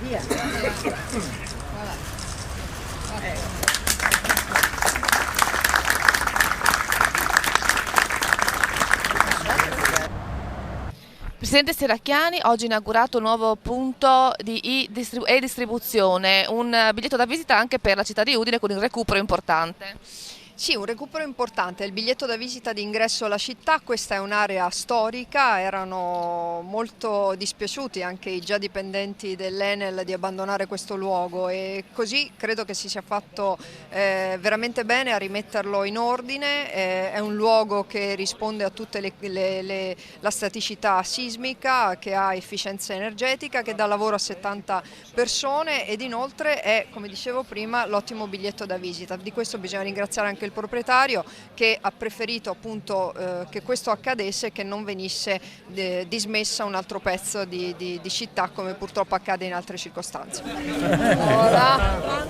Via. Presidente Serracchiani, oggi inaugurato un nuovo punto di e-distribuzione, un biglietto da visita anche per la città di Udine con un recupero importante. Sì, un recupero importante, il biglietto da visita di ingresso alla città, questa è un'area storica, erano molto dispiaciuti anche i già dipendenti dell'Enel di abbandonare questo luogo e così credo che si sia fatto veramente bene a rimetterlo in ordine, è un luogo che risponde a tutte la staticità sismica, che ha efficienza energetica, che dà lavoro a 70 persone ed inoltre è, come dicevo prima, l'ottimo biglietto da visita. Di questo bisogna ringraziare anche il proprietario che ha preferito appunto che questo accadesse e che non venisse dismessa un altro pezzo di città come purtroppo accade in altre circostanze. Voilà.